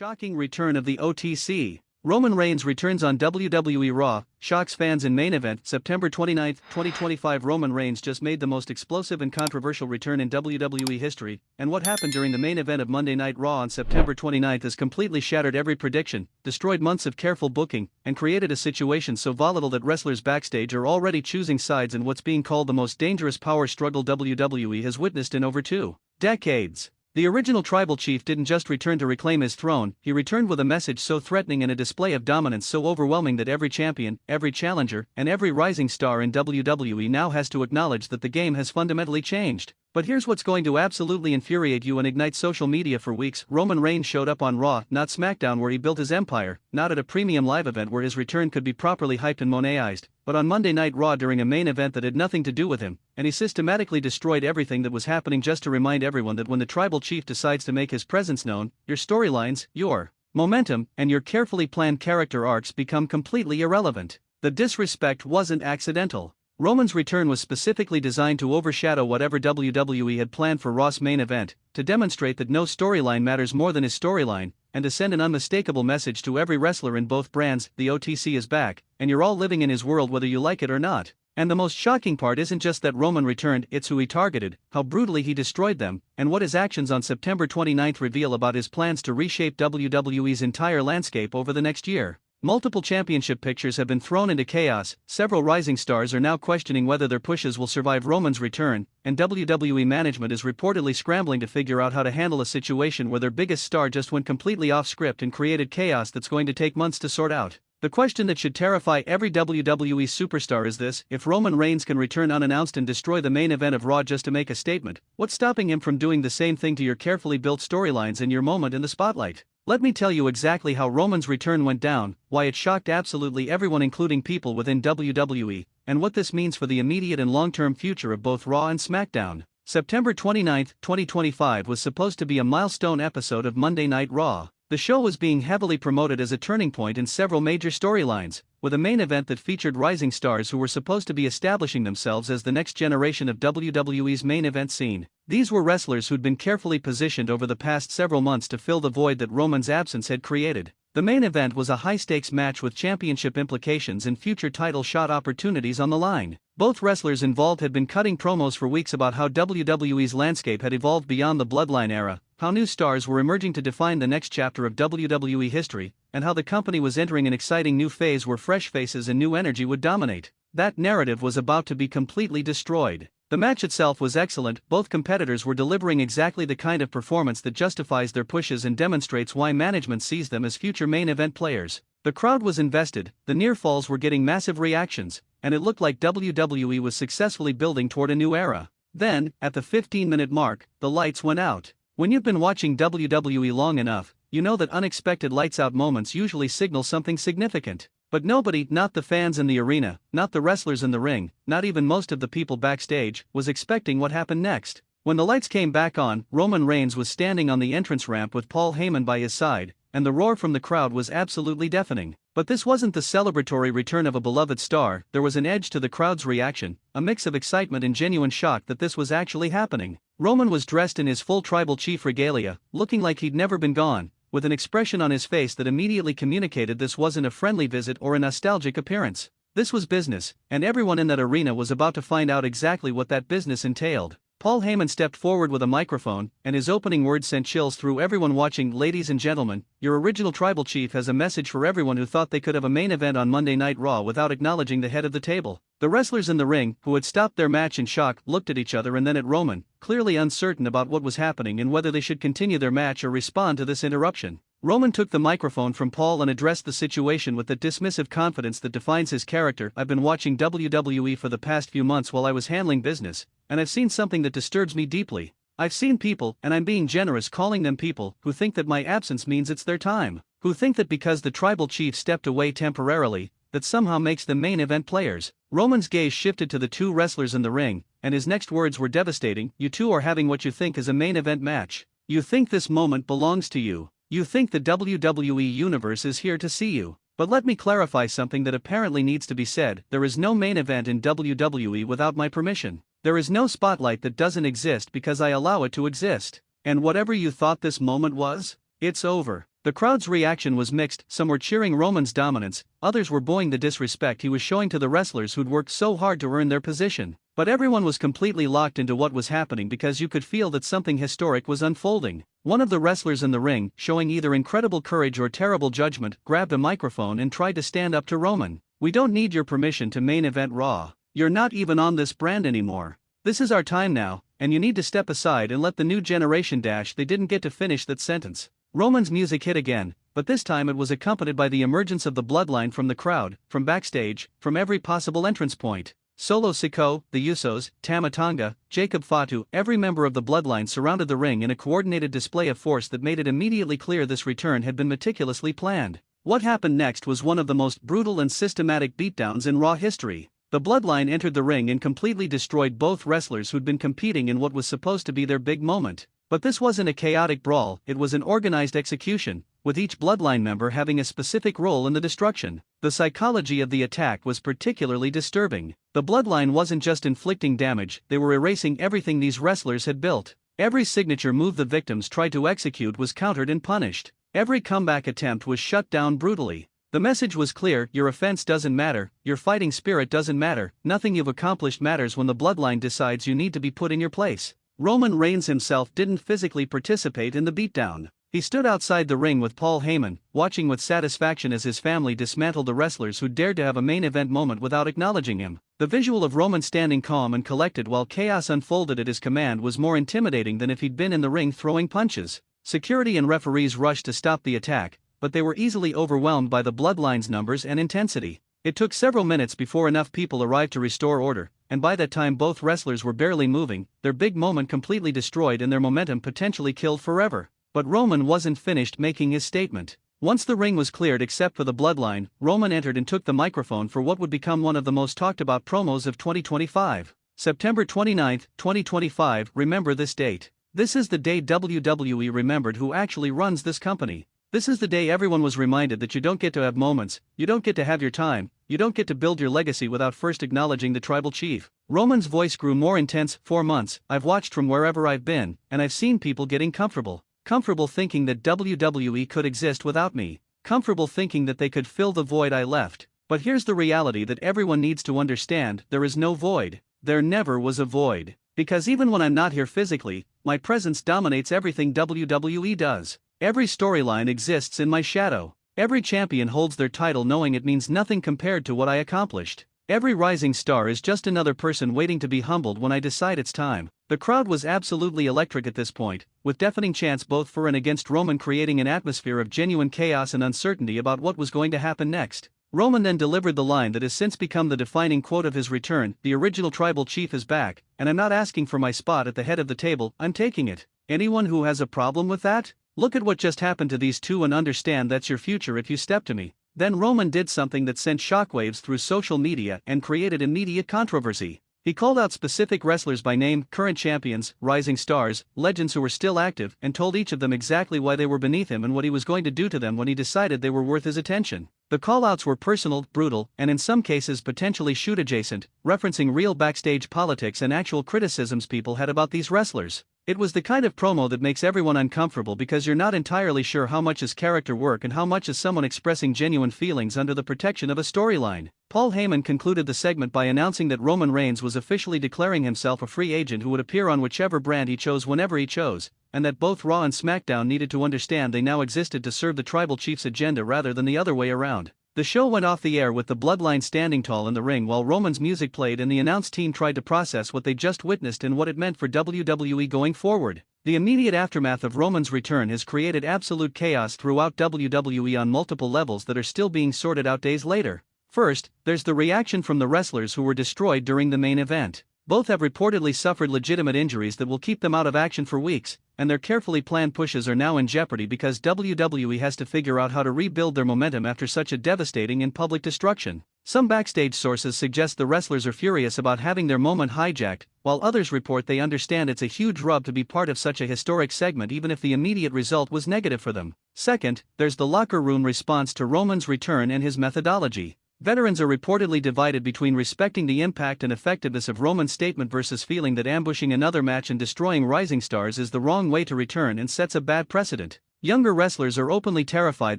Shocking return of the OTC. Roman Reigns returns on WWE RAW, shocks fans in main event. September 29, 2025. Roman Reigns just made the most explosive and controversial return in WWE history, and what happened during the main event of Monday Night Raw on September 29 has completely shattered every prediction, destroyed months of careful booking, and created a situation so volatile that wrestlers backstage are already choosing sides in what's being called the most dangerous power struggle WWE has witnessed in over 2 decades. The original tribal chief didn't just return to reclaim his throne, he returned with a message so threatening and a display of dominance so overwhelming that every champion, every challenger, and every rising star in WWE now has to acknowledge that the game has fundamentally changed. But here's what's going to absolutely infuriate you and ignite social media for weeks. Roman Reigns showed up on Raw, not SmackDown where he built his empire, not at a premium live event where his return could be properly hyped and monetized, but on Monday Night Raw during a main event that had nothing to do with him, and he systematically destroyed everything that was happening just to remind everyone that when the tribal chief decides to make his presence known, your storylines, your momentum, and your carefully planned character arcs become completely irrelevant. The disrespect wasn't accidental. Roman's return was specifically designed to overshadow whatever WWE had planned for Raw's main event, to demonstrate that no storyline matters more than his storyline, and to send an unmistakable message to every wrestler in both brands: the OTC is back, and you're all living in his world whether you like it or not. And the most shocking part isn't just that Roman returned, it's who he targeted, how brutally he destroyed them, and what his actions on September 29 reveal about his plans to reshape WWE's entire landscape over the next year. Multiple championship pictures have been thrown into chaos, several rising stars are now questioning whether their pushes will survive Roman's return, and WWE management is reportedly scrambling to figure out how to handle a situation where their biggest star just went completely off script and created chaos that's going to take months to sort out. The question that should terrify every WWE superstar is this: if Roman Reigns can return unannounced and destroy the main event of Raw just to make a statement, what's stopping him from doing the same thing to your carefully built storylines and your moment in the spotlight? Let me tell you exactly how Roman's return went down, why it shocked absolutely everyone including people within WWE, and what this means for the immediate and long-term future of both Raw and SmackDown. September 29, 2025 was supposed to be a milestone episode of Monday Night Raw. The show was being heavily promoted as a turning point in several major storylines, with a main event that featured rising stars who were supposed to be establishing themselves as the next generation of WWE's main event scene. These were wrestlers who'd been carefully positioned over the past several months to fill the void that Roman's absence had created. The main event was a high-stakes match with championship implications and future title shot opportunities on the line. Both wrestlers involved had been cutting promos for weeks about how WWE's landscape had evolved beyond the Bloodline era, how new stars were emerging to define the next chapter of WWE history, and how the company was entering an exciting new phase where fresh faces and new energy would dominate. That narrative was about to be completely destroyed. The match itself was excellent, both competitors were delivering exactly the kind of performance that justifies their pushes and demonstrates why management sees them as future main event players. The crowd was invested, the near falls were getting massive reactions, and it looked like WWE was successfully building toward a new era. Then, at the 15-minute mark, the lights went out. When you've been watching WWE long enough, you know that unexpected lights-out moments usually signal something significant. But nobody, not the fans in the arena, not the wrestlers in the ring, not even most of the people backstage, was expecting what happened next. When the lights came back on, Roman Reigns was standing on the entrance ramp with Paul Heyman by his side, and the roar from the crowd was absolutely deafening. But this wasn't the celebratory return of a beloved star, there was an edge to the crowd's reaction, a mix of excitement and genuine shock that this was actually happening. Roman was dressed in his full tribal chief regalia, looking like he'd never been gone, with an expression on his face that immediately communicated this wasn't a friendly visit or a nostalgic appearance. This was business, and everyone in that arena was about to find out exactly what that business entailed. Paul Heyman stepped forward with a microphone, and his opening words sent chills through everyone watching. Ladies and gentlemen, your original tribal chief has a message for everyone who thought they could have a main event on Monday Night Raw without acknowledging the head of the table. The wrestlers in the ring, who had stopped their match in shock, looked at each other and then at Roman, clearly uncertain about what was happening and whether they should continue their match or respond to this interruption. Roman took the microphone from Paul and addressed the situation with the dismissive confidence that defines his character. I've been watching WWE for the past few months while I was handling business, and I've seen something that disturbs me deeply. I've seen people, and I'm being generous calling them people, who think that my absence means it's their time, who think that because the tribal chief stepped away temporarily, that somehow makes them main event players. Roman's gaze shifted to the two wrestlers in the ring, and his next words were devastating. You two are having what you think is a main event match. You think this moment belongs to you. You think the WWE Universe is here to see you. But let me clarify something that apparently needs to be said: there is no main event in WWE without my permission. There is no spotlight that doesn't exist because I allow it to exist. And whatever you thought this moment was, it's over. The crowd's reaction was mixed, some were cheering Roman's dominance, others were booing the disrespect he was showing to the wrestlers who'd worked so hard to earn their position. But everyone was completely locked into what was happening because you could feel that something historic was unfolding. One of the wrestlers in the ring, showing either incredible courage or terrible judgment, grabbed a microphone and tried to stand up to Roman. "We don't need your permission to main event Raw. You're not even on this brand anymore. This is our time now, and you need to step aside and let the new generation dash." They didn't get to finish that sentence. Roman's music hit again, but this time it was accompanied by the emergence of the Bloodline from the crowd, from backstage, from every possible entrance point. Solo Sikoa, the Usos, Tama Tonga, Jacob Fatu, every member of the Bloodline surrounded the ring in a coordinated display of force that made it immediately clear this return had been meticulously planned. What happened next was one of the most brutal and systematic beatdowns in Raw history. The Bloodline entered the ring and completely destroyed both wrestlers who'd been competing in what was supposed to be their big moment. But this wasn't a chaotic brawl, it was an organized execution, with each Bloodline member having a specific role in the destruction. The psychology of the attack was particularly disturbing. The Bloodline wasn't just inflicting damage, they were erasing everything these wrestlers had built. Every signature move the victims tried to execute was countered and punished. Every comeback attempt was shut down brutally. The message was clear: your offense doesn't matter, your fighting spirit doesn't matter, nothing you've accomplished matters when the Bloodline decides you need to be put in your place. Roman Reigns himself didn't physically participate in the beatdown. He stood outside the ring with Paul Heyman, watching with satisfaction as his family dismantled the wrestlers who dared to have a main event moment without acknowledging him. The visual of Roman standing calm and collected while chaos unfolded at his command was more intimidating than if he'd been in the ring throwing punches. Security and referees rushed to stop the attack, but they were easily overwhelmed by the Bloodline's numbers and intensity. It took several minutes before enough people arrived to restore order, and by that time both wrestlers were barely moving, their big moment completely destroyed and their momentum potentially killed forever. But Roman wasn't finished making his statement. Once the ring was cleared except for the Bloodline, Roman entered and took the microphone for what would become one of the most talked about promos of 2025. September 29, 2025, remember this date. This is the day WWE remembered who actually runs this company. This is the day everyone was reminded that you don't get to have moments, you don't get to have your time, you don't get to build your legacy without first acknowledging the tribal chief. Roman's voice grew more intense. 4 months, I've watched from wherever I've been, and I've seen people getting comfortable. Comfortable thinking that WWE could exist without me. Comfortable thinking that they could fill the void I left. But here's the reality that everyone needs to understand: there is no void. There never was a void. Because even when I'm not here physically, my presence dominates everything WWE does. Every storyline exists in my shadow. Every champion holds their title knowing it means nothing compared to what I accomplished. Every rising star is just another person waiting to be humbled when I decide it's time. The crowd was absolutely electric at this point, with deafening chants both for and against Roman, creating an atmosphere of genuine chaos and uncertainty about what was going to happen next. Roman then delivered the line that has since become the defining quote of his return: "The original tribal chief is back, and I'm not asking for my spot at the head of the table, I'm taking it. Anyone who has a problem with that? Look at what just happened to these two and understand that's your future if you step to me." Then Roman did something that sent shockwaves through social media and created immediate controversy. He called out specific wrestlers by name, current champions, rising stars, legends who were still active, and told each of them exactly why they were beneath him and what he was going to do to them when he decided they were worth his attention. The callouts were personal, brutal, and in some cases potentially shoot-adjacent, referencing real backstage politics and actual criticisms people had about these wrestlers. It was the kind of promo that makes everyone uncomfortable because you're not entirely sure how much is character work and how much is someone expressing genuine feelings under the protection of a storyline. Paul Heyman concluded the segment by announcing that Roman Reigns was officially declaring himself a free agent who would appear on whichever brand he chose whenever he chose, and that both Raw and SmackDown needed to understand they now existed to serve the tribal chief's agenda rather than the other way around. The show went off the air with the Bloodline standing tall in the ring while Roman's music played and the announce team tried to process what they just witnessed and what it meant for WWE going forward. The immediate aftermath of Roman's return has created absolute chaos throughout WWE on multiple levels that are still being sorted out days later. First, there's the reaction from the wrestlers who were destroyed during the main event. Both have reportedly suffered legitimate injuries that will keep them out of action for weeks, and their carefully planned pushes are now in jeopardy because WWE has to figure out how to rebuild their momentum after such a devastating and public destruction. Some backstage sources suggest the wrestlers are furious about having their moment hijacked, while others report they understand it's a huge rub to be part of such a historic segment even if the immediate result was negative for them. Second, there's the locker room response to Roman's return and his methodology. Veterans are reportedly divided between respecting the impact and effectiveness of Roman's statement versus feeling that ambushing another match and destroying rising stars is the wrong way to return and sets a bad precedent. Younger wrestlers are openly terrified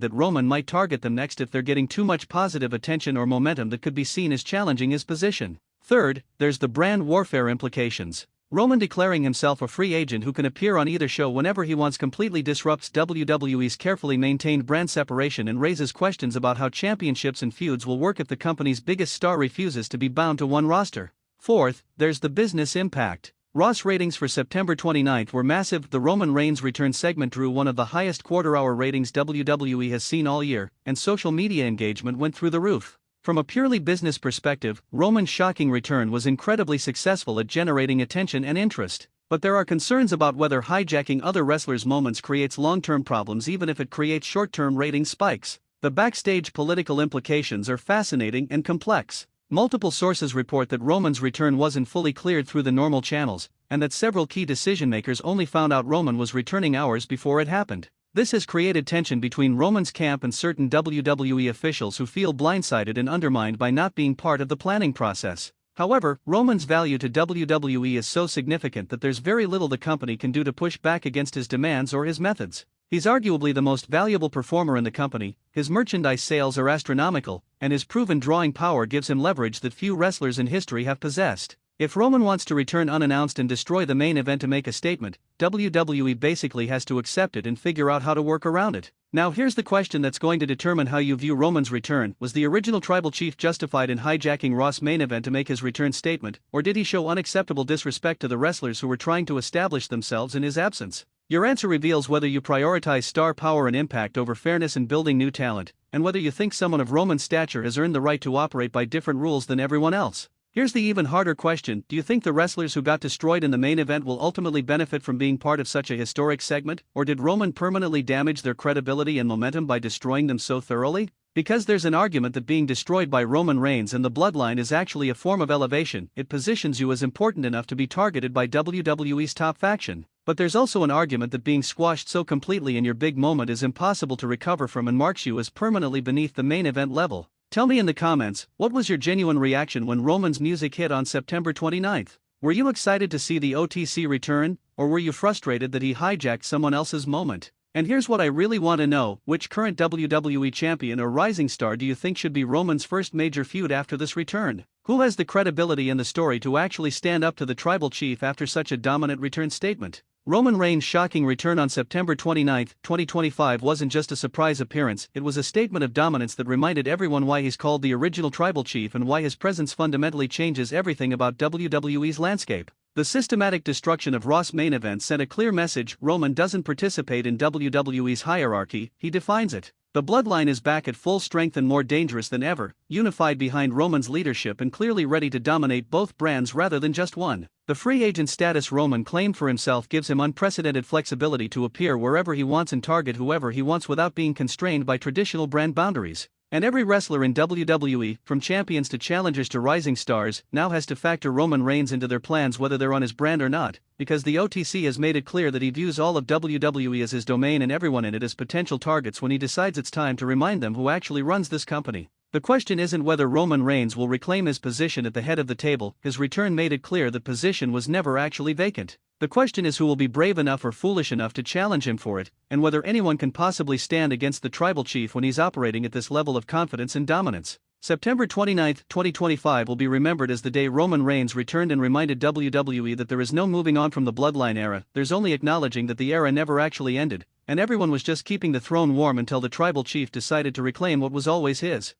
that Roman might target them next if they're getting too much positive attention or momentum that could be seen as challenging his position. Third, there's the brand warfare implications. Roman declaring himself a free agent who can appear on either show whenever he wants completely disrupts WWE's carefully maintained brand separation and raises questions about how championships and feuds will work if the company's biggest star refuses to be bound to one roster. Fourth, there's the business impact. Raw's ratings for September 29th were massive. The Roman Reigns return segment drew one of the highest quarter-hour ratings WWE has seen all year, and social media engagement went through the roof. From a purely business perspective, Roman's shocking return was incredibly successful at generating attention and interest. But there are concerns about whether hijacking other wrestlers' moments creates long-term problems even if it creates short-term rating spikes. The backstage political implications are fascinating and complex. Multiple sources report that Roman's return wasn't fully cleared through the normal channels, and that several key decision-makers only found out Roman was returning hours before it happened. This has created tension between Roman's camp and certain WWE officials who feel blindsided and undermined by not being part of the planning process. However, Roman's value to WWE is so significant that there's very little the company can do to push back against his demands or his methods. He's arguably the most valuable performer in the company, his merchandise sales are astronomical, and his proven drawing power gives him leverage that few wrestlers in history have possessed. If Roman wants to return unannounced and destroy the main event to make a statement, WWE basically has to accept it and figure out how to work around it. Now here's the question that's going to determine how you view Roman's return. Was the original tribal chief justified in hijacking Raw's main event to make his return statement, or did he show unacceptable disrespect to the wrestlers who were trying to establish themselves in his absence? Your answer reveals whether you prioritize star power and impact over fairness in building new talent, and whether you think someone of Roman's stature has earned the right to operate by different rules than everyone else. Here's the even harder question: do you think the wrestlers who got destroyed in the main event will ultimately benefit from being part of such a historic segment, or did Roman permanently damage their credibility and momentum by destroying them so thoroughly? Because there's an argument that being destroyed by Roman Reigns and the Bloodline is actually a form of elevation, it positions you as important enough to be targeted by WWE's top faction. But there's also an argument that being squashed so completely in your big moment is impossible to recover from and marks you as permanently beneath the main event level. Tell me in the comments, what was your genuine reaction when Roman's music hit on September 29th? Were you excited to see the OTC return, or were you frustrated that he hijacked someone else's moment? And here's what I really want to know: which current WWE champion or rising star do you think should be Roman's first major feud after this return? Who has the credibility and the story to actually stand up to the tribal chief after such a dominant return statement? Roman Reigns' shocking return on September 29, 2025 wasn't just a surprise appearance, it was a statement of dominance that reminded everyone why he's called the original tribal chief and why his presence fundamentally changes everything about WWE's landscape. The systematic destruction of Raw's main event sent a clear message: Roman doesn't participate in WWE's hierarchy, he defines it. The Bloodline is back at full strength and more dangerous than ever, unified behind Roman's leadership and clearly ready to dominate both brands rather than just one. The free agent status Roman claimed for himself gives him unprecedented flexibility to appear wherever he wants and target whoever he wants without being constrained by traditional brand boundaries. And every wrestler in WWE, from champions to challengers to rising stars, now has to factor Roman Reigns into their plans whether they're on his brand or not, because the OTC has made it clear that he views all of WWE as his domain and everyone in it as potential targets when he decides it's time to remind them who actually runs this company. The question isn't whether Roman Reigns will reclaim his position at the head of the table. His return made it clear that position was never actually vacant. The question is who will be brave enough or foolish enough to challenge him for it, and whether anyone can possibly stand against the tribal chief when he's operating at this level of confidence and dominance. September 29, 2025 will be remembered as the day Roman Reigns returned and reminded WWE that there is no moving on from the Bloodline era, there's only acknowledging that the era never actually ended, and everyone was just keeping the throne warm until the tribal chief decided to reclaim what was always his.